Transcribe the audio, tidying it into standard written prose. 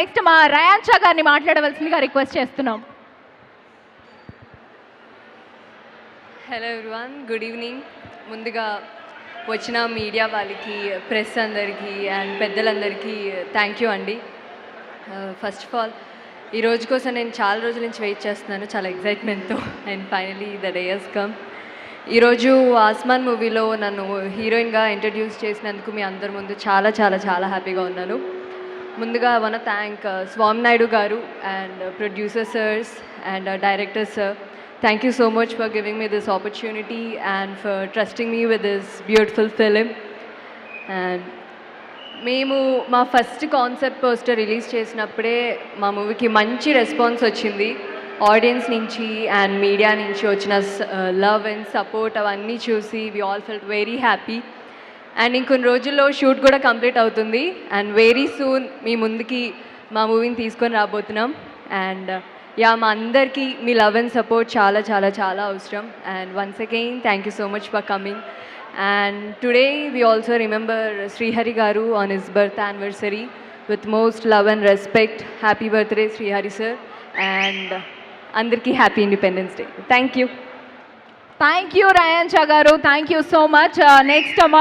Next మా rayon Shah గారిని మాట్లాడవలసిందిగా రిక్వెస్ట్ చేస్తున్నాం. Hello everyone, good evening. ముందుగా వచ్చిన మీడియా వాళ్ళకి, ప్రెస్ అందరికీ అండ్ పెద్దలందరికీ థ్యాంక్ యూ అండి. ఫస్ట్ ఆఫ్ ఆల్ ఈ రోజు కోసం నేను చాలా రోజుల నుంచి వెయిట్ చేస్తున్నాను, చాలా ఎగ్జైట్మెంట్తో. And finally the day has come. ఈరోజు ఆస్మాన్ మూవీలో నన్ను హీరోయిన్గా ఇంట్రడ్యూస్ చేసినందుకు మీ అందరి ముందు చాలా చాలా చాలా హ్యాపీగా ఉన్నాను. ముందుగా one thank Swami Naidu garu and producer sirs and director sir. Thank you so much for giving me this opportunity and for trusting me with this beautiful film. And మేము మా ఫస్ట్ కాన్సెప్ట్ పోస్టర్ రిలీజ్ చేసినప్పుడే మా మూవీకి మంచి రెస్పాన్స్ వచ్చింది. Audience నుంచి and media నుంచి వచ్చిన లవ్ అండ్ సపోర్ట్ అవన్నీ చూసి we all felt very happy. And ఇంకొన్ని రోజుల్లో షూట్ కూడా కంప్లీట్ అవుతుంది అండ్ వెరీ సూన్ మీ ముందుకి మా మూవీని తీసుకొని రాబోతున్నాం. అండ్ మా అందరికీ మీ లవ్ అండ్ సపోర్ట్ చాలా చాలా చాలా అవసరం. And once again thank you so much for coming. And today we also remember Srihari గారు on his birth anniversary with most love and respect. Happy birthday Srihari sir. And అందరికీ happy independence day. Thank you. Thank you Ryan Shah గారు, thank you so much. Next మా